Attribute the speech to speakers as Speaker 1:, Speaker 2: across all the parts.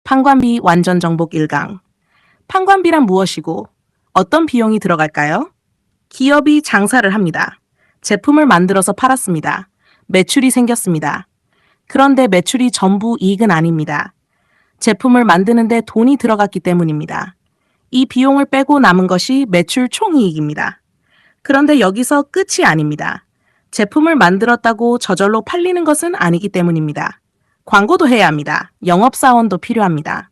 Speaker 1: 판관비 완전 정복 1강. 판관비란 무엇이고 어떤 비용이 들어갈까요? 기업이 장사를 합니다. 제품을 만들어서 팔았습니다. 매출이 생겼습니다. 그런데 매출이 전부 이익은 아닙니다. 제품을 만드는데 돈이 들어갔기 때문입니다. 이 비용을 빼고 남은 것이 매출 총이익입니다. 그런데 여기서 끝이 아닙니다. 제품을 만들었다고 저절로 팔리는 것은 아니기 때문입니다. 광고도 해야 합니다. 영업사원도 필요합니다.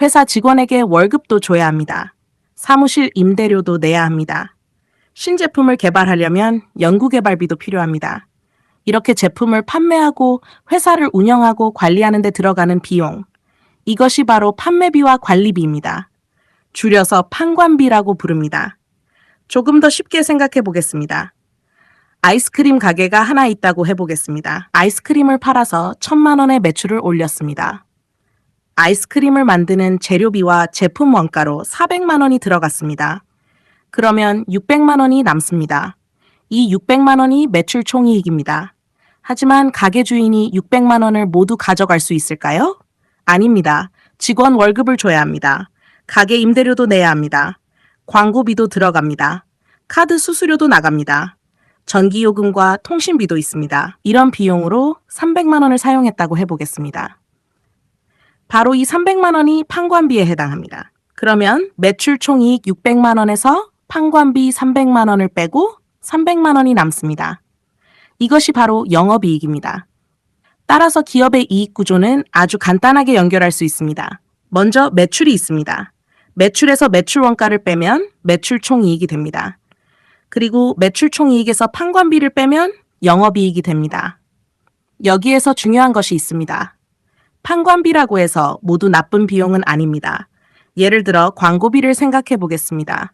Speaker 1: 회사 직원에게 월급도 줘야 합니다. 사무실 임대료도 내야 합니다. 신제품을 개발하려면 연구개발비도 필요합니다. 이렇게 제품을 판매하고 회사를 운영하고 관리하는 데 들어가는 비용. 이것이 바로 판매비와 관리비입니다. 줄여서 판관비라고 부릅니다. 조금 더 쉽게 생각해 보겠습니다. 아이스크림 가게가 하나 있다고 해보겠습니다. 아이스크림을 팔아서 1,000만 원의 매출을 올렸습니다. 아이스크림을 만드는 재료비와 제품 원가로 400만 원이 들어갔습니다. 그러면 600만 원이 남습니다. 이 600만 원이 매출 총이익입니다. 하지만 가게 주인이 600만 원을 모두 가져갈 수 있을까요? 아닙니다. 직원 월급을 줘야 합니다. 가게 임대료도 내야 합니다. 광고비도 들어갑니다. 카드 수수료도 나갑니다. 전기요금과 통신비도 있습니다. 이런 비용으로 300만 원을 사용했다고 해보겠습니다. 바로 이 300만 원이 판관비에 해당합니다. 그러면 매출 총이익 600만 원에서 판관비 300만 원을 빼고 300만 원이 남습니다. 이것이 바로 영업이익입니다. 따라서 기업의 이익 구조는 아주 간단하게 연결할 수 있습니다. 먼저 매출이 있습니다. 매출에서 매출 원가를 빼면 매출 총이익이 됩니다. 그리고 매출 총이익에서 판관비를 빼면 영업이익이 됩니다. 여기에서 중요한 것이 있습니다. 판관비라고 해서 모두 나쁜 비용은 아닙니다. 예를 들어 광고비를 생각해 보겠습니다.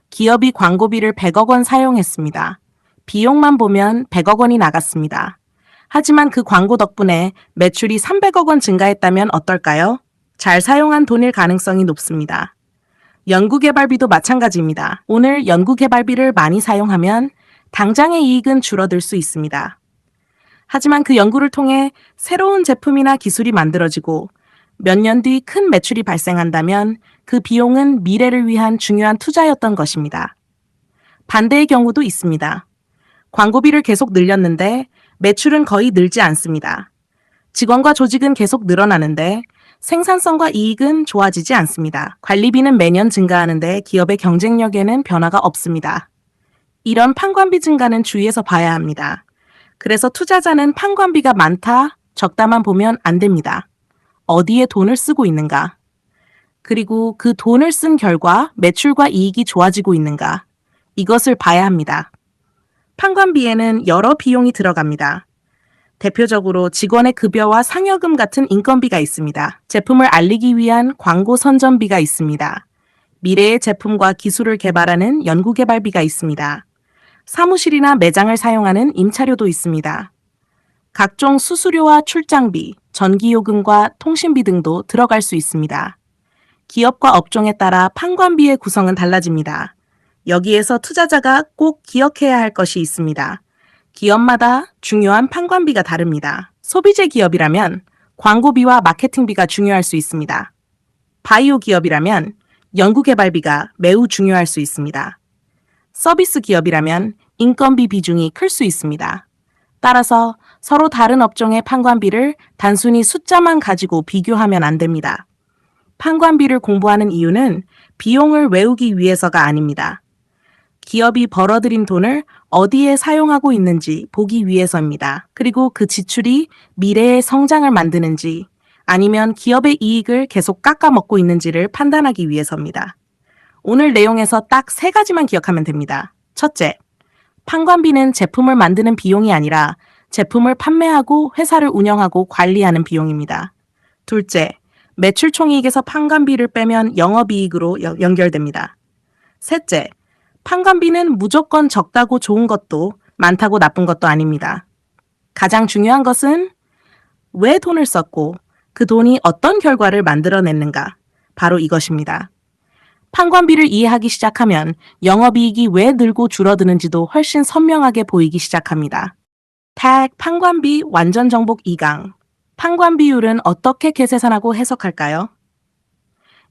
Speaker 1: 기업이 광고비를 100억 원 사용했습니다. 비용만 보면 100억 원이 나갔습니다. 하지만 그 광고 덕분에 매출이 300억 원 증가했다면 어떨까요? 잘 사용한 돈일 가능성이 높습니다. 연구개발비도 마찬가지입니다. 오늘 연구개발비를 많이 사용하면 당장의 이익은 줄어들 수 있습니다. 하지만 그 연구를 통해 새로운 제품이나 기술이 만들어지고 몇 년 뒤 큰 매출이 발생한다면 그 비용은 미래를 위한 중요한 투자였던 것입니다. 반대의 경우도 있습니다. 광고비를 계속 늘렸는데 매출은 거의 늘지 않습니다. 직원과 조직은 계속 늘어나는데 생산성과 이익은 좋아지지 않습니다. 관리비는 매년 증가하는데 기업의 경쟁력에는 변화가 없습니다. 이런 판관비 증가는 주의해서 봐야 합니다. 그래서 투자자는 판관비가 많다, 적다만 보면 안 됩니다. 어디에 돈을 쓰고 있는가? 그리고 그 돈을 쓴 결과 매출과 이익이 좋아지고 있는가? 이것을 봐야 합니다. 판관비에는 여러 비용이 들어갑니다. 대표적으로 직원의 급여와 상여금 같은 인건비가 있습니다. 제품을 알리기 위한 광고 선전비가 있습니다. 미래의 제품과 기술을 개발하는 연구개발비가 있습니다. 사무실이나 매장을 사용하는 임차료도 있습니다. 각종 수수료와 출장비, 전기요금과 통신비 등도 들어갈 수 있습니다. 기업과 업종에 따라 판관비의 구성은 달라집니다. 여기에서 투자자가 꼭 기억해야 할 것이 있습니다. 기업마다 중요한 판관비가 다릅니다. 소비재 기업이라면 광고비와 마케팅비가 중요할 수 있습니다. 바이오 기업이라면 연구개발비가 매우 중요할 수 있습니다. 서비스 기업이라면 인건비 비중이 클 수 있습니다. 따라서 서로 다른 업종의 판관비를 단순히 숫자만 가지고 비교하면 안 됩니다. 판관비를 공부하는 이유는 비용을 외우기 위해서가 아닙니다. 기업이 벌어들인 돈을 어디에 사용하고 있는지 보기 위해서입니다. 그리고 그 지출이 미래의 성장을 만드는지 아니면 기업의 이익을 계속 깎아먹고 있는지를 판단하기 위해서입니다. 오늘 내용에서 딱 3가지만 기억하면 됩니다. 첫째, 판관비는 제품을 만드는 비용이 아니라 제품을 판매하고 회사를 운영하고 관리하는 비용입니다. 둘째, 매출 총이익에서 판관비를 빼면 영업이익으로 연결됩니다. 셋째, 판관비는 무조건 적다고 좋은 것도 많다고 나쁜 것도 아닙니다. 가장 중요한 것은 왜 돈을 썼고 그 돈이 어떤 결과를 만들어냈는가, 바로 이것입니다. 판관비를 이해하기 시작하면 영업이익이 왜 늘고 줄어드는지도 훨씬 선명하게 보이기 시작합니다. 판관비 완전 정복 2강. 판관 비율은 어떻게 계산하고 해석할까요?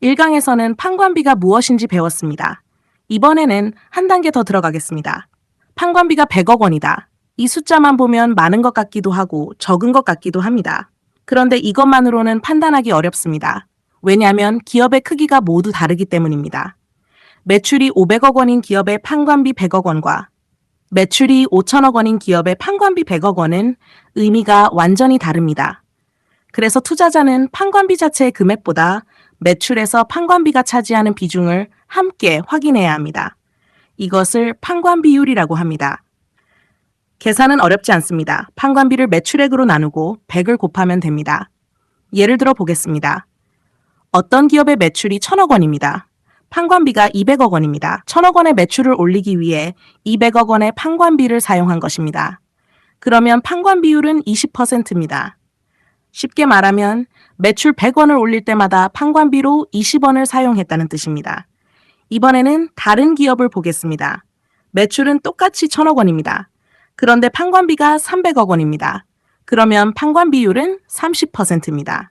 Speaker 1: 1강에서는 판관비가 무엇인지 배웠습니다. 이번에는 한 단계 더 들어가겠습니다. 판관비가 100억 원이다. 이 숫자만 보면 많은 것 같기도 하고 적은 것 같기도 합니다. 그런데 이것만으로는 판단하기 어렵습니다. 왜냐하면 기업의 크기가 모두 다르기 때문입니다. 매출이 500억 원인 기업의 판관비 100억 원과 매출이 5천억 원인 기업의 판관비 100억 원은 의미가 완전히 다릅니다. 그래서 투자자는 판관비 자체의 금액보다 매출에서 판관비가 차지하는 비중을 함께 확인해야 합니다. 이것을 판관 비율이라고 합니다. 계산은 어렵지 않습니다. 판관비를 매출액으로 나누고 100을 곱하면 됩니다. 예를 들어 보겠습니다. 어떤 기업의 매출이 1000억 원입니다. 판관비가 200억 원입니다. 1000억 원의 매출을 올리기 위해 200억 원의 판관비를 사용한 것입니다. 그러면 판관 비율은 20%입니다. 쉽게 말하면 매출 100원을 올릴 때마다 판관비로 20원을 사용했다는 뜻입니다. 이번에는 다른 기업을 보겠습니다. 매출은 똑같이 1000억 원입니다. 그런데 판관비가 300억 원입니다. 그러면 판관 비율은 30%입니다.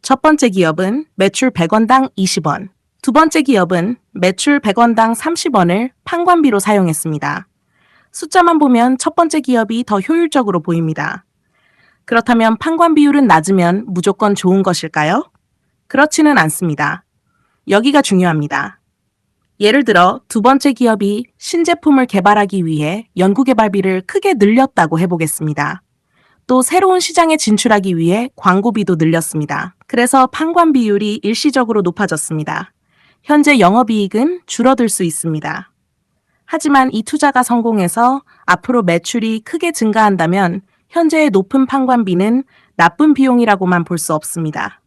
Speaker 1: 첫 번째 기업은 매출 100원당 20원, 두 번째 기업은 매출 100원당 30원을 판관비로 사용했습니다. 숫자만 보면 첫 번째 기업이 더 효율적으로 보입니다. 그렇다면 판관 비율은 낮으면 무조건 좋은 것일까요? 그렇지는 않습니다. 여기가 중요합니다. 예를 들어 두 번째 기업이 신제품을 개발하기 위해 연구개발비를 크게 늘렸다고 해보겠습니다. 또 새로운 시장에 진출하기 위해 광고비도 늘렸습니다. 그래서 판관 비율이 일시적으로 높아졌습니다. 현재 영업이익은 줄어들 수 있습니다. 하지만 이 투자가 성공해서 앞으로 매출이 크게 증가한다면 현재의 높은 판관비는 나쁜 비용이라고만 볼 수 없습니다.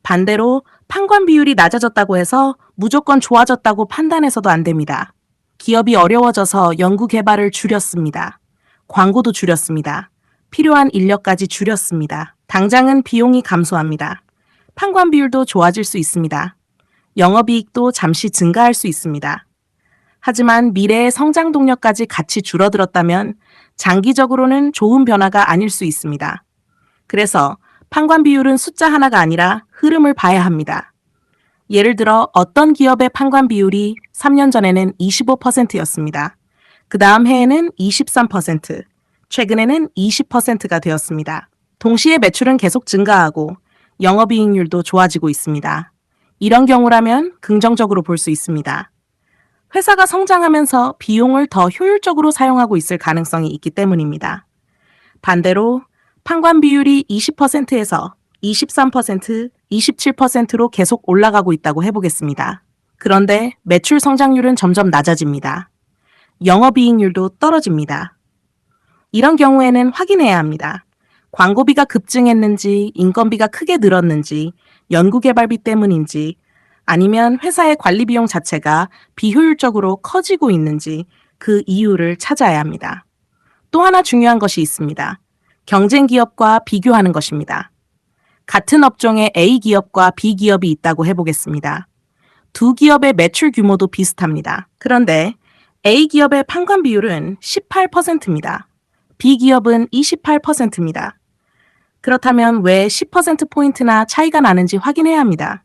Speaker 1: 반대로 판관 비율이 낮아졌다고 해서 무조건 좋아졌다고 판단해서도 안 됩니다. 기업이 어려워져서 연구 개발을 줄였습니다. 광고도 줄였습니다. 필요한 인력까지 줄였습니다. 당장은 비용이 감소합니다. 판관 비율도 좋아질 수 있습니다. 영업이익도 잠시 증가할 수 있습니다. 하지만 미래의 성장 동력까지 같이 줄어들었다면 장기적으로는 좋은 변화가 아닐 수 있습니다. 그래서 판관 비율은 숫자 하나가 아니라 흐름을 봐야 합니다. 예를 들어 어떤 기업의 판관 비율이 3년 전에는 25%였습니다. 그 다음 해에는 23%, 최근에는 20%가 되었습니다. 동시에 매출은 계속 증가하고 영업이익률도 좋아지고 있습니다. 이런 경우라면 긍정적으로 볼 수 있습니다. 회사가 성장하면서 비용을 더 효율적으로 사용하고 있을 가능성이 있기 때문입니다. 반대로 판관 비율이 20%에서 23%, 27%로 계속 올라가고 있다고 해보겠습니다. 그런데 매출 성장률은 점점 낮아집니다. 영업이익률도 떨어집니다. 이런 경우에는 확인해야 합니다. 광고비가 급증했는지, 인건비가 크게 늘었는지, 연구개발비 때문인지, 아니면 회사의 관리 비용 자체가 비효율적으로 커지고 있는지 그 이유를 찾아야 합니다. 또 하나 중요한 것이 있습니다. 경쟁 기업과 비교하는 것입니다. 같은 업종에 A 기업과 B 기업이 있다고 해보겠습니다. 두 기업의 매출 규모도 비슷합니다. 그런데 A 기업의 판관 비율은 18%입니다. B 기업은 28%입니다. 그렇다면 왜 10%포인트나 차이가 나는지 확인해야 합니다.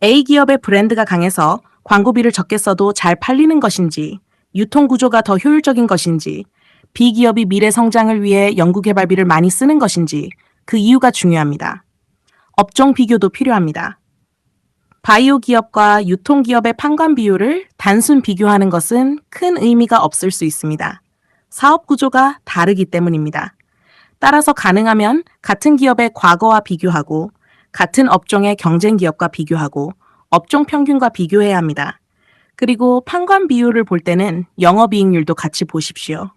Speaker 1: A 기업의 브랜드가 강해서 광고비를 적게 써도 잘 팔리는 것인지, 유통구조가 더 효율적인 것인지, B 기업이 미래 성장을 위해 연구개발비를 많이 쓰는 것인지 그 이유가 중요합니다. 업종 비교도 필요합니다. 바이오 기업과 유통 기업의 판관 비율을 단순 비교하는 것은 큰 의미가 없을 수 있습니다. 사업 구조가 다르기 때문입니다. 따라서 가능하면 같은 기업의 과거와 비교하고 같은 업종의 경쟁 기업과 비교하고 업종 평균과 비교해야 합니다. 그리고 판관 비율을 볼 때는 영업이익률도 같이 보십시오.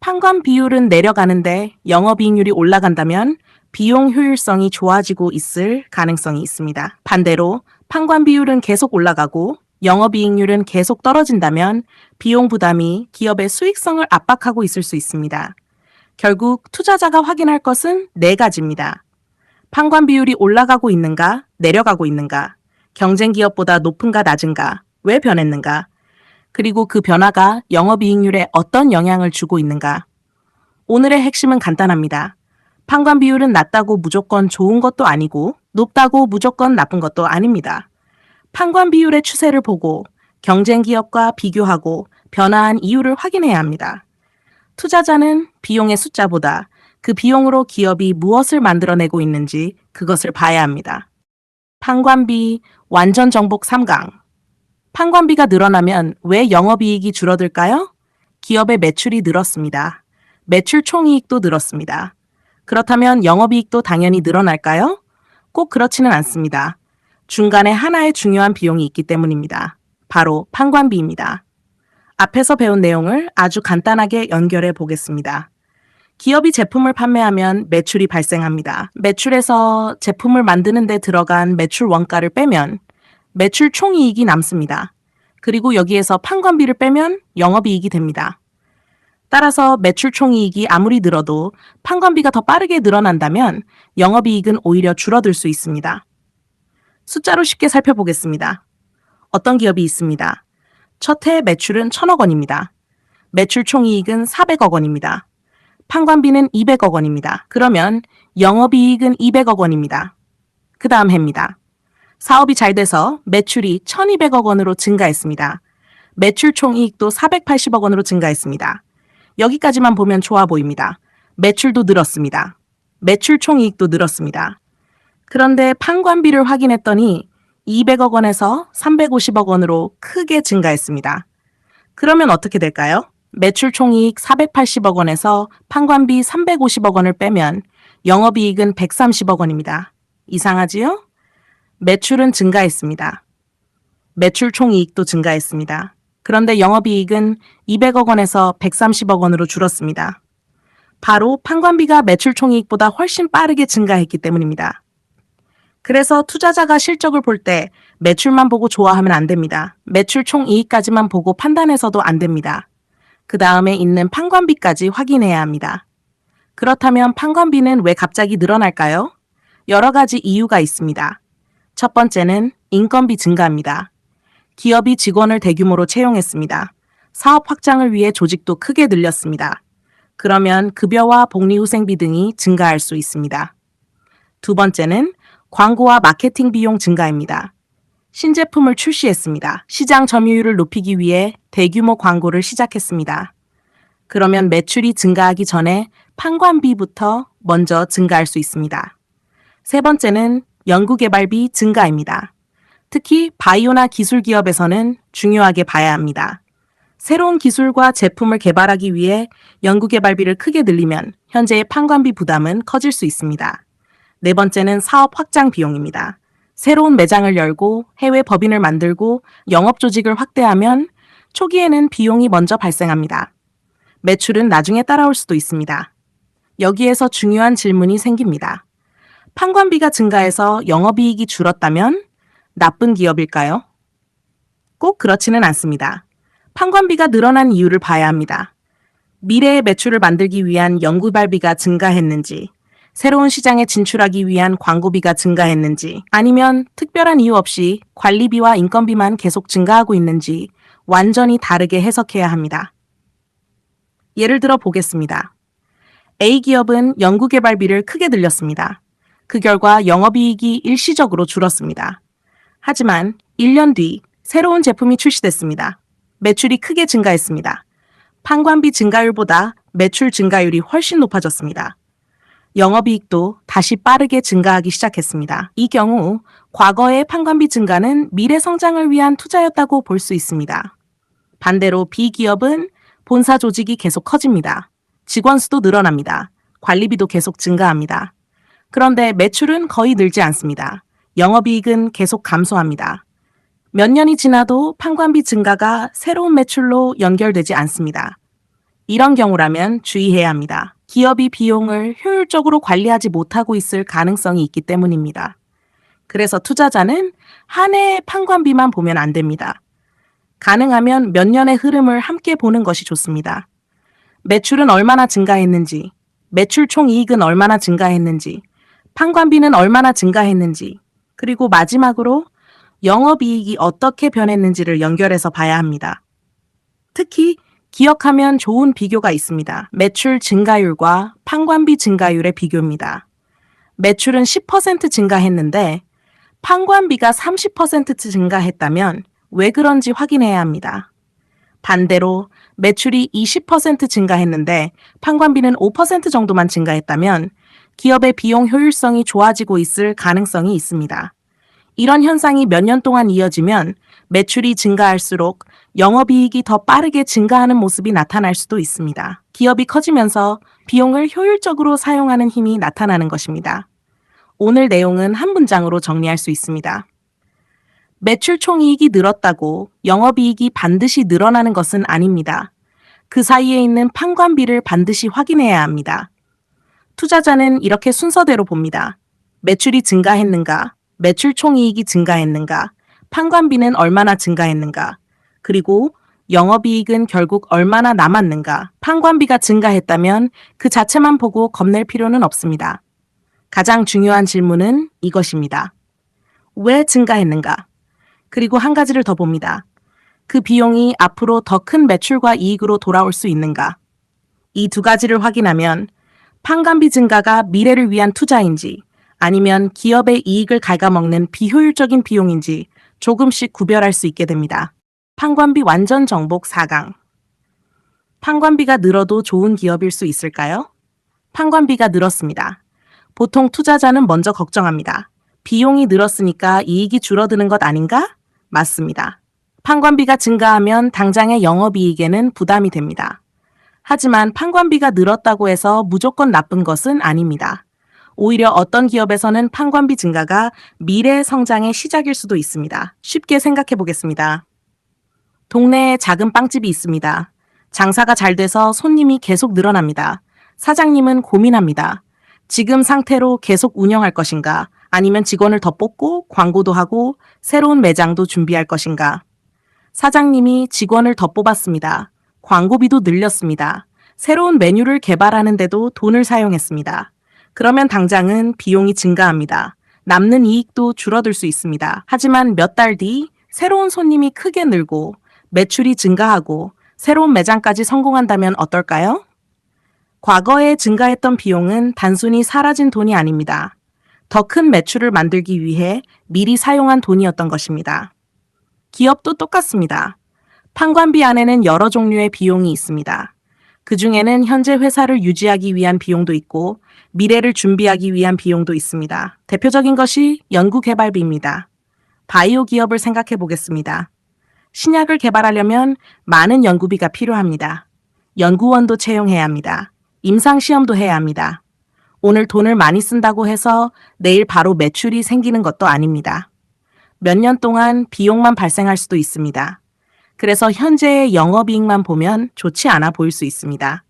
Speaker 1: 판관 비율은 내려가는데 영업이익률이 올라간다면 비용 효율성이 좋아지고 있을 가능성이 있습니다. 반대로 판관 비율은 계속 올라가고 영업이익률은 계속 떨어진다면 비용 부담이 기업의 수익성을 압박하고 있을 수 있습니다. 결국 투자자가 확인할 것은 네 가지입니다. 판관 비율이 올라가고 있는가, 내려가고 있는가, 경쟁 기업보다 높은가, 낮은가, 왜 변했는가, 그리고 그 변화가 영업이익률에 어떤 영향을 주고 있는가. 오늘의 핵심은 간단합니다. 판관 비율은 낮다고 무조건 좋은 것도 아니고 높다고 무조건 나쁜 것도 아닙니다. 판관 비율의 추세를 보고 경쟁 기업과 비교하고 변화한 이유를 확인해야 합니다. 투자자는 비용의 숫자보다 그 비용으로 기업이 무엇을 만들어내고 있는지 그것을 봐야 합니다. 판관비, 완전 정복 3강. 판관비가 늘어나면 왜 영업이익이 줄어들까요? 기업의 매출이 늘었습니다. 매출 총이익도 늘었습니다. 그렇다면 영업이익도 당연히 늘어날까요? 꼭 그렇지는 않습니다. 중간에 하나의 중요한 비용이 있기 때문입니다. 바로 판관비입니다. 앞에서 배운 내용을 아주 간단하게 연결해 보겠습니다. 기업이 제품을 판매하면 매출이 발생합니다. 매출에서 제품을 만드는 데 들어간 매출 원가를 빼면 매출 총이익이 남습니다. 그리고 여기에서 판관비를 빼면 영업이익이 됩니다. 따라서 매출 총이익이 아무리 늘어도 판관비가 더 빠르게 늘어난다면 영업이익은 오히려 줄어들 수 있습니다. 숫자로 쉽게 살펴보겠습니다. 어떤 기업이 있습니다. 첫 해 매출은 1,000억 원입니다. 매출 총이익은 400억 원입니다. 판관비는 200억 원입니다. 그러면 영업이익은 200억 원입니다. 그 다음 해입니다. 사업이 잘 돼서 매출이 1,200억 원으로 증가했습니다. 매출 총이익도 480억 원으로 증가했습니다. 여기까지만 보면 좋아 보입니다. 매출도 늘었습니다. 매출 총이익도 늘었습니다. 그런데 판관비를 확인했더니 200억 원에서 350억 원으로 크게 증가했습니다. 그러면 어떻게 될까요? 매출 총이익 480억 원에서 판관비 350억 원을 빼면 영업이익은 130억 원입니다. 이상하지요? 매출은 증가했습니다. 매출 총이익도 증가했습니다. 그런데 영업이익은 200억 원에서 130억 원으로 줄었습니다. 바로 판관비가 매출 총이익보다 훨씬 빠르게 증가했기 때문입니다. 그래서 투자자가 실적을 볼 때 매출만 보고 좋아하면 안 됩니다. 매출 총이익까지만 보고 판단해서도 안 됩니다. 그 다음에 있는 판관비까지 확인해야 합니다. 그렇다면 판관비는 왜 갑자기 늘어날까요? 여러 가지 이유가 있습니다. 첫 번째는 인건비 증가입니다. 기업이 직원을 대규모로 채용했습니다. 사업 확장을 위해 조직도 크게 늘렸습니다. 그러면 급여와 복리후생비 등이 증가할 수 있습니다. 두 번째는 광고와 마케팅 비용 증가입니다. 신제품을 출시했습니다. 시장 점유율을 높이기 위해 대규모 광고를 시작했습니다. 그러면 매출이 증가하기 전에 판관비부터 먼저 증가할 수 있습니다. 세 번째는 연구개발비 증가입니다. 특히 바이오나 기술 기업에서는 중요하게 봐야 합니다. 새로운 기술과 제품을 개발하기 위해 연구개발비를 크게 늘리면 현재의 판관비 부담은 커질 수 있습니다. 네 번째는 사업 확장 비용입니다. 새로운 매장을 열고 해외 법인을 만들고 영업 조직을 확대하면 초기에는 비용이 먼저 발생합니다. 매출은 나중에 따라올 수도 있습니다. 여기에서 중요한 질문이 생깁니다. 판관비가 증가해서 영업이익이 줄었다면 나쁜 기업일까요? 꼭 그렇지는 않습니다. 판관비가 늘어난 이유를 봐야 합니다. 미래의 매출을 만들기 위한 연구발비가 증가했는지, 새로운 시장에 진출하기 위한 광고비가 증가했는지, 아니면 특별한 이유 없이 관리비와 인건비만 계속 증가하고 있는지 완전히 다르게 해석해야 합니다. 예를 들어 보겠습니다. A기업은 연구개발비를 크게 늘렸습니다. 그 결과 영업이익이 일시적으로 줄었습니다. 하지만 1년 뒤 새로운 제품이 출시됐습니다. 매출이 크게 증가했습니다. 판관비 증가율보다 매출 증가율이 훨씬 높아졌습니다. 영업이익도 다시 빠르게 증가하기 시작했습니다. 이 경우 과거의 판관비 증가는 미래 성장을 위한 투자였다고 볼 수 있습니다. 반대로 B기업은 본사 조직이 계속 커집니다. 직원 수도 늘어납니다. 관리비도 계속 증가합니다. 그런데 매출은 거의 늘지 않습니다. 영업이익은 계속 감소합니다. 몇 년이 지나도 판관비 증가가 새로운 매출로 연결되지 않습니다. 이런 경우라면 주의해야 합니다. 기업이 비용을 효율적으로 관리하지 못하고 있을 가능성이 있기 때문입니다. 그래서 투자자는 한 해의 판관비만 보면 안 됩니다. 가능하면 몇 년의 흐름을 함께 보는 것이 좋습니다. 매출은 얼마나 증가했는지, 매출 총이익은 얼마나 증가했는지, 판관비는 얼마나 증가했는지, 그리고 마지막으로 영업이익이 어떻게 변했는지를 연결해서 봐야 합니다. 특히 기억하면 좋은 비교가 있습니다. 매출 증가율과 판관비 증가율의 비교입니다. 매출은 10% 증가했는데 판관비가 30% 증가했다면 왜 그런지 확인해야 합니다. 반대로 매출이 20% 증가했는데 판관비는 5% 정도만 증가했다면 기업의 비용 효율성이 좋아지고 있을 가능성이 있습니다. 이런 현상이 몇 년 동안 이어지면 매출이 증가할수록 영업이익이 더 빠르게 증가하는 모습이 나타날 수도 있습니다. 기업이 커지면서 비용을 효율적으로 사용하는 힘이 나타나는 것입니다. 오늘 내용은 한 문장으로 정리할 수 있습니다. 매출 총이익이 늘었다고 영업이익이 반드시 늘어나는 것은 아닙니다. 그 사이에 있는 판관비를 반드시 확인해야 합니다. 투자자는 이렇게 순서대로 봅니다. 매출이 증가했는가? 매출 총이익이 증가했는가? 판관비는 얼마나 증가했는가? 그리고 영업이익은 결국 얼마나 남았는가? 판관비가 증가했다면 그 자체만 보고 겁낼 필요는 없습니다. 가장 중요한 질문은 이것입니다. 왜 증가했는가? 그리고 한 가지를 더 봅니다. 그 비용이 앞으로 더 큰 매출과 이익으로 돌아올 수 있는가? 이 두 가지를 확인하면 판관비 증가가 미래를 위한 투자인지 아니면 기업의 이익을 갉아먹는 비효율적인 비용인지 조금씩 구별할 수 있게 됩니다. 판관비 완전 정복 4강. 판관비가 늘어도 좋은 기업일 수 있을까요? 판관비가 늘었습니다. 보통 투자자는 먼저 걱정합니다. 비용이 늘었으니까 이익이 줄어드는 것 아닌가? 맞습니다. 판관비가 증가하면 당장의 영업이익에는 부담이 됩니다. 하지만 판관비가 늘었다고 해서 무조건 나쁜 것은 아닙니다. 오히려 어떤 기업에서는 판관비 증가가 미래의 성장의 시작일 수도 있습니다. 쉽게 생각해 보겠습니다. 동네에 작은 빵집이 있습니다. 장사가 잘 돼서 손님이 계속 늘어납니다. 사장님은 고민합니다. 지금 상태로 계속 운영할 것인가? 아니면 직원을 더 뽑고 광고도 하고 새로운 매장도 준비할 것인가? 사장님이 직원을 더 뽑았습니다. 광고비도 늘렸습니다. 새로운 메뉴를 개발하는데도 돈을 사용했습니다. 그러면 당장은 비용이 증가합니다. 남는 이익도 줄어들 수 있습니다. 하지만 몇 달 뒤 새로운 손님이 크게 늘고 매출이 증가하고 새로운 매장까지 성공한다면 어떨까요? 과거에 증가했던 비용은 단순히 사라진 돈이 아닙니다. 더 큰 매출을 만들기 위해 미리 사용한 돈이었던 것입니다. 기업도 똑같습니다. 판관비 안에는 여러 종류의 비용이 있습니다. 그 중에는 현재 회사를 유지하기 위한 비용도 있고 미래를 준비하기 위한 비용도 있습니다. 대표적인 것이 연구개발비입니다. 바이오 기업을 생각해 보겠습니다. 신약을 개발하려면 많은 연구비가 필요합니다. 연구원도 채용해야 합니다. 임상시험도 해야 합니다. 오늘 돈을 많이 쓴다고 해서 내일 바로 매출이 생기는 것도 아닙니다. 몇 년 동안 비용만 발생할 수도 있습니다. 그래서 현재의 영업이익만 보면 좋지 않아 보일 수 있습니다.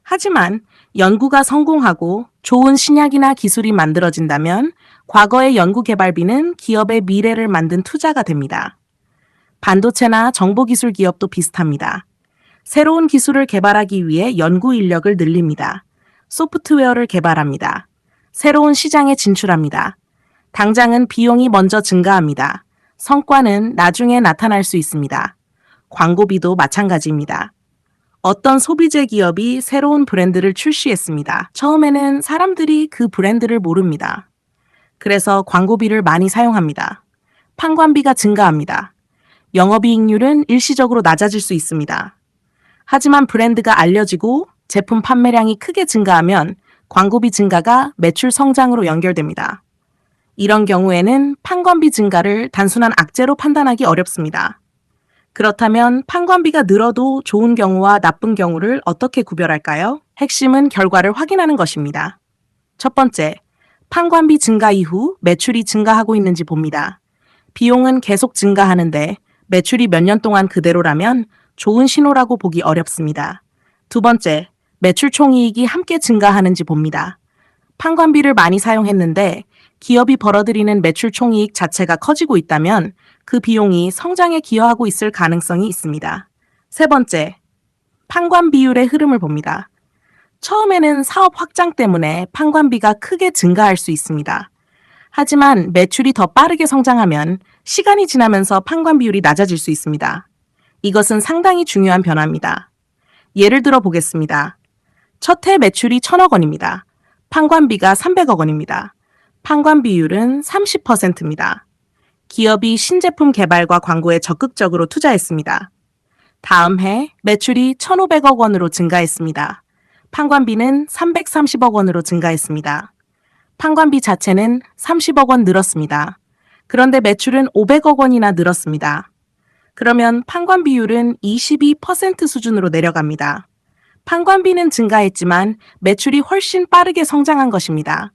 Speaker 1: 하지만 연구가 성공하고 좋은 신약이나 기술이 만들어진다면 과거의 연구개발비는 기업의 미래를 만든 투자가 됩니다. 반도체나 정보기술 기업도 비슷합니다. 새로운 기술을 개발하기 위해 연구 인력을 늘립니다. 소프트웨어를 개발합니다. 새로운 시장에 진출합니다. 당장은 비용이 먼저 증가합니다. 성과는 나중에 나타날 수 있습니다. 광고비도 마찬가지입니다. 어떤 소비재 기업이 새로운 브랜드를 출시했습니다. 처음에는 사람들이 그 브랜드를 모릅니다. 그래서 광고비를 많이 사용합니다. 판관비가 증가합니다. 영업이익률은 일시적으로 낮아질 수 있습니다. 하지만 브랜드가 알려지고 제품 판매량이 크게 증가하면 광고비 증가가 매출 성장으로 연결됩니다. 이런 경우에는 판관비 증가를 단순한 악재로 판단하기 어렵습니다. 그렇다면 판관비가 늘어도 좋은 경우와 나쁜 경우를 어떻게 구별할까요? 핵심은 결과를 확인하는 것입니다. 첫 번째, 판관비 증가 이후 매출이 증가하고 있는지 봅니다. 비용은 계속 증가하는데 매출이 몇 년 동안 그대로라면 좋은 신호라고 보기 어렵습니다. 두 번째, 매출 총이익이 함께 증가하는지 봅니다. 판관비를 많이 사용했는데 기업이 벌어들이는 매출 총이익 자체가 커지고 있다면 그 비용이 성장에 기여하고 있을 가능성이 있습니다. 세 번째, 판관 비율의 흐름을 봅니다. 처음에는 사업 확장 때문에 판관비가 크게 증가할 수 있습니다. 하지만 매출이 더 빠르게 성장하면 시간이 지나면서 판관 비율이 낮아질 수 있습니다. 이것은 상당히 중요한 변화입니다. 예를 들어 보겠습니다. 첫 해 매출이 1,000억 원입니다. 판관비가 300억 원입니다. 판관 비율은 30%입니다. 기업이 신제품 개발과 광고에 적극적으로 투자했습니다. 다음 해 매출이 1,500억 원으로 증가했습니다. 판관비는 330억 원으로 증가했습니다. 판관비 자체는 30억 원 늘었습니다. 그런데 매출은 500억 원이나 늘었습니다. 그러면 판관 비율은 22% 수준으로 내려갑니다. 판관비는 증가했지만 매출이 훨씬 빠르게 성장한 것입니다.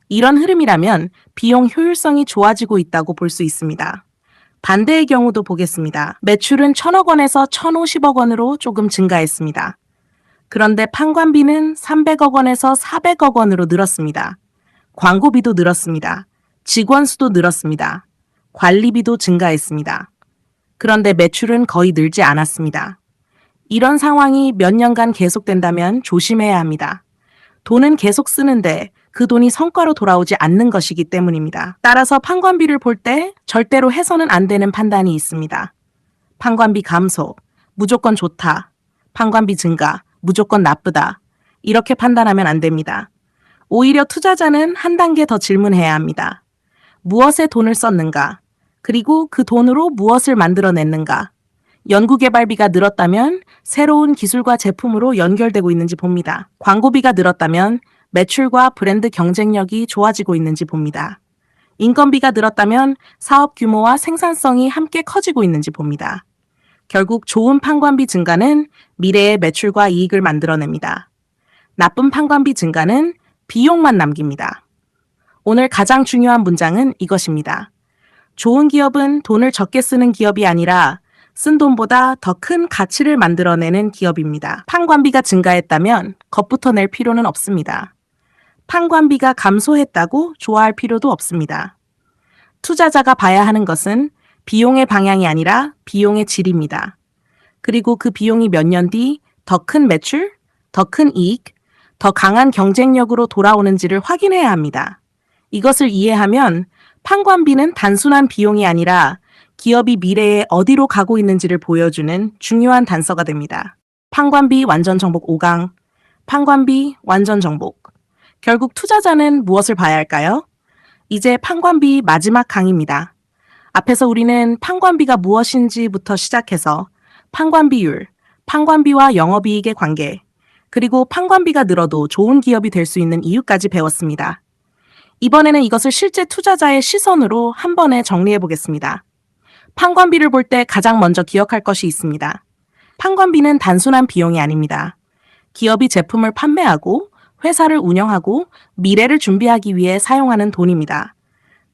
Speaker 1: 이런 흐름이라면 비용 효율성이 좋아지고 있다고 볼 수 있습니다. 반대의 경우도 보겠습니다. 매출은 1,000억 원에서 1,050억 원으로 조금 증가했습니다. 그런데 판관비는 300억 원에서 400억 원으로 늘었습니다. 광고비도 늘었습니다. 직원 수도 늘었습니다. 관리비도 증가했습니다. 그런데 매출은 거의 늘지 않았습니다. 이런 상황이 몇 년간 계속된다면 조심해야 합니다. 돈은 계속 쓰는데 그 돈이 성과로 돌아오지 않는 것이기 때문입니다. 따라서 판관비를 볼 때 절대로 해서는 안 되는 판단이 있습니다. 판관비 감소, 무조건 좋다. 판관비 증가, 무조건 나쁘다. 이렇게 판단하면 안 됩니다. 오히려 투자자는 한 단계 더 질문해야 합니다. 무엇에 돈을 썼는가? 그리고 그 돈으로 무엇을 만들어냈는가? 연구개발비가 늘었다면 새로운 기술과 제품으로 연결되고 있는지 봅니다. 광고비가 늘었다면 매출과 브랜드 경쟁력이 좋아지고 있는지 봅니다. 인건비가 늘었다면 사업 규모와 생산성이 함께 커지고 있는지 봅니다. 결국 좋은 판관비 증가는 미래의 매출과 이익을 만들어냅니다. 나쁜 판관비 증가는 비용만 남깁니다. 오늘 가장 중요한 문장은 이것입니다. 좋은 기업은 돈을 적게 쓰는 기업이 아니라 쓴 돈보다 더 큰 가치를 만들어내는 기업입니다. 판관비가 증가했다면 겁부터 낼 필요는 없습니다. 판관비가 감소했다고 좋아할 필요도 없습니다. 투자자가 봐야 하는 것은 비용의 방향이 아니라 비용의 질입니다. 그리고 그 비용이 몇 년 뒤 더 큰 매출, 더 큰 이익, 더 강한 경쟁력으로 돌아오는지를 확인해야 합니다. 이것을 이해하면 판관비는 단순한 비용이 아니라 기업이 미래에 어디로 가고 있는지를 보여주는 중요한 단서가 됩니다. 판관비 완전 정복 5강, 판관비 완전 정복. 결국 투자자는 무엇을 봐야 할까요? 이제 판관비 마지막 강입니다. 앞에서 우리는 판관비가 무엇인지부터 시작해서 판관비율, 판관비와 영업이익의 관계, 그리고 판관비가 늘어도 좋은 기업이 될 수 있는 이유까지 배웠습니다. 이번에는 이것을 실제 투자자의 시선으로 한 번에 정리해 보겠습니다. 판관비를 볼 때 가장 먼저 기억할 것이 있습니다. 판관비는 단순한 비용이 아닙니다. 기업이 제품을 판매하고 회사를 운영하고 미래를 준비하기 위해 사용하는 돈입니다.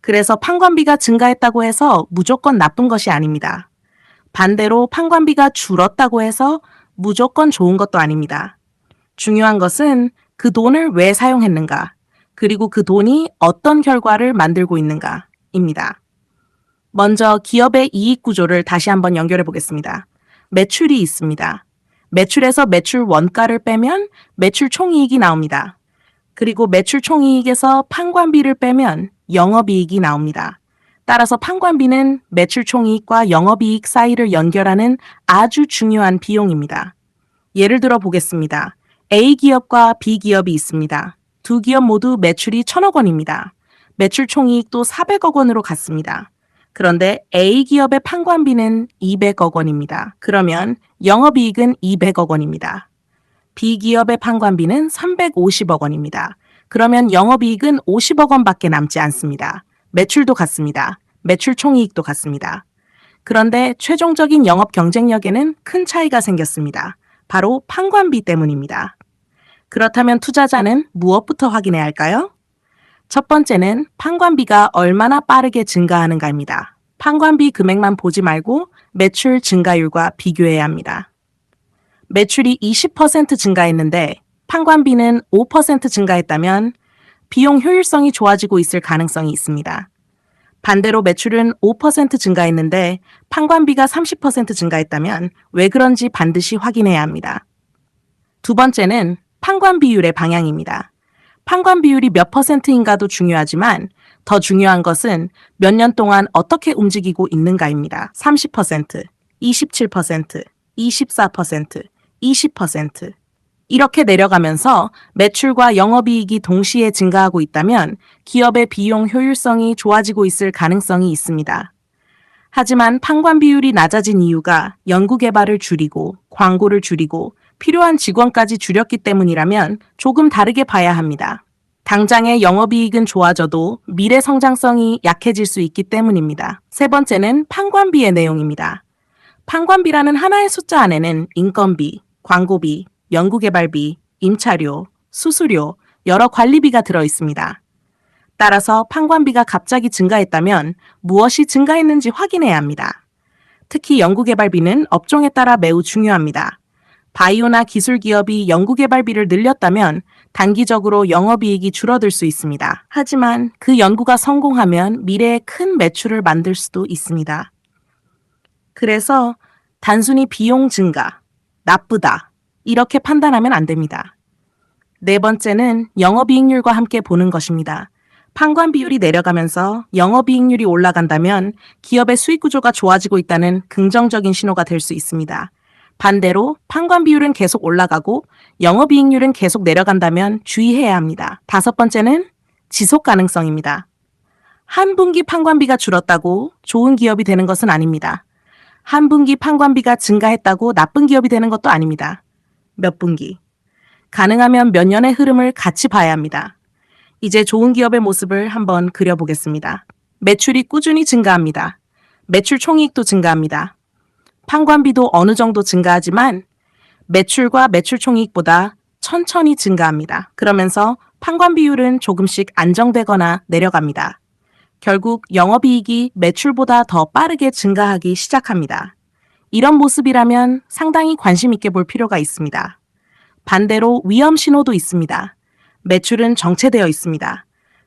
Speaker 1: 그래서 판관비가 증가했다고 해서 무조건 나쁜 것이 아닙니다. 반대로 판관비가 줄었다고 해서 무조건 좋은 것도 아닙니다. 중요한 것은 그 돈을 왜 사용했는가, 그리고 그 돈이 어떤 결과를 만들고 있는가입니다. 먼저 기업의 이익 구조를 다시 한번 연결해 보겠습니다. 매출이 있습니다. 매출에서 매출 원가를 빼면 매출 총이익이 나옵니다. 그리고 매출 총이익에서 판관비를 빼면 영업이익이 나옵니다. 따라서 판관비는 매출 총이익과 영업이익 사이를 연결하는 아주 중요한 비용입니다. 예를 들어 보겠습니다. A기업과 B기업이 있습니다. 두 기업 모두 매출이 1,000억 원입니다. 매출 총이익도 400억 원으로 갔습니다. 그런데 A기업의 판관비는 200억 원입니다. 그러면 영업이익은 200억 원입니다. B기업의 판관비는 350억 원입니다. 그러면 영업이익은 50억 원밖에 남지 않습니다. 매출도 같습니다. 매출 총이익도 같습니다. 그런데 최종적인 영업 경쟁력에는 큰 차이가 생겼습니다. 바로 판관비 때문입니다. 그렇다면 투자자는 무엇부터 확인해야 할까요? 첫 번째는 판관비가 얼마나 빠르게 증가하는가입니다. 판관비 금액만 보지 말고 매출 증가율과 비교해야 합니다. 매출이 20% 증가했는데 판관비는 5% 증가했다면 비용 효율성이 좋아지고 있을 가능성이 있습니다. 반대로 매출은 5% 증가했는데 판관비가 30% 증가했다면 왜 그런지 반드시 확인해야 합니다. 두 번째는 판관비율의 방향입니다. 판관비율이 몇 %인가도 중요하지만 더 중요한 것은 몇 년 동안 어떻게 움직이고 있는가입니다. 30%, 27%, 24%, 20%. 이렇게 내려가면서 매출과 영업이익이 동시에 증가하고 있다면 기업의 비용 효율성이 좋아지고 있을 가능성이 있습니다. 하지만 판관 비율이 낮아진 이유가 연구개발을 줄이고 광고를 줄이고 필요한 직원까지 줄였기 때문이라면 조금 다르게 봐야 합니다. 당장의 영업이익은 좋아져도 미래 성장성이 약해질 수 있기 때문입니다. 세 번째는 판관비의 내용입니다. 판관비라는 하나의 숫자 안에는 인건비, 광고비, 연구개발비, 임차료, 수수료, 여러 관리비가 들어 있습니다. 따라서 판관비가 갑자기 증가했다면 무엇이 증가했는지 확인해야 합니다. 특히 연구개발비는 업종에 따라 매우 중요합니다. 바이오나 기술 기업이 연구개발비를 늘렸다면 단기적으로 영업이익이 줄어들 수 있습니다. 하지만 그 연구가 성공하면 미래에 큰 매출을 만들 수도 있습니다. 그래서 단순히 비용 증가, 나쁘다, 이렇게 판단하면 안 됩니다. 네 번째는 영업이익률과 함께 보는 것입니다. 판관 비율이 내려가면서 영업이익률이 올라간다면 기업의 수익 구조가 좋아지고 있다는 긍정적인 신호가 될 수 있습니다. 반대로 판관 비율은 계속 올라가고 영업이익률은 계속 내려간다면 주의해야 합니다. 다섯 번째는 지속 가능성입니다. 한 분기 판관비가 줄었다고 좋은 기업이 되는 것은 아닙니다. 한 분기 판관비가 증가했다고 나쁜 기업이 되는 것도 아닙니다. 몇 분기. 가능하면 몇 년의 흐름을 같이 봐야 합니다. 이제 좋은 기업의 모습을 한번 그려보겠습니다. 매출이 꾸준히 증가합니다. 매출 총이익도 증가합니다. 판관비도 어느 정도 증가하지만 매출과 매출 총이익보다 천천히 증가합니다. 그러면서 판관 비율은 조금씩 안정되거나 내려갑니다. 결국 영업이익이 매출보다 더 빠르게 증가하기 시작합니다. 이런 모습이라면 상당히 관심 있게 볼 필요가 있습니다. 반대로 위험 신호도 있습니다. 매출은 정체되어 있습니다.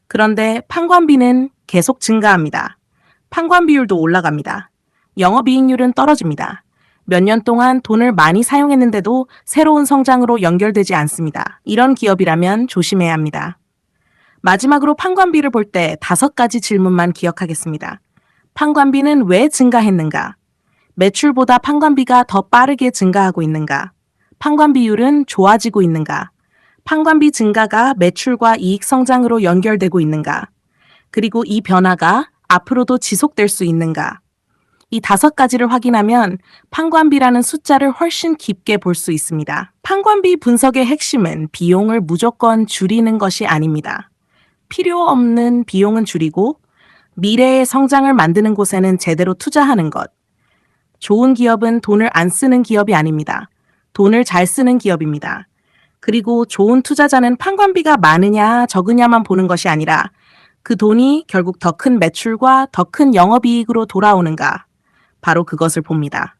Speaker 1: 그런데 판관비는 계속 증가합니다. 판관 비율도 올라갑니다. 영업이익률은 떨어집니다. 몇 년 동안 돈을 많이 사용했는데도 새로운 성장으로 연결되지 않습니다. 이런 기업이라면 조심해야 합니다. 마지막으로 판관비를 볼 때 5가지 질문만 기억하겠습니다. 판관비는 왜 증가했는가? 매출보다 판관비가 더 빠르게 증가하고 있는가? 판관 비율은 좋아지고 있는가? 판관비 증가가 매출과 이익 성장으로 연결되고 있는가? 그리고 이 변화가 앞으로도 지속될 수 있는가? 이 5가지를 확인하면 판관비라는 숫자를 훨씬 깊게 볼 수 있습니다. 판관비 분석의 핵심은 비용을 무조건 줄이는 것이 아닙니다. 필요 없는 비용은 줄이고 미래의 성장을 만드는 곳에는 제대로 투자하는 것. 좋은 기업은 돈을 안 쓰는 기업이 아닙니다. 돈을 잘 쓰는 기업입니다. 그리고 좋은 투자자는 판관비가 많으냐 적으냐만 보는 것이 아니라 그 돈이 결국 더 큰 매출과 더 큰 영업이익으로 돌아오는가, 바로 그것을 봅니다.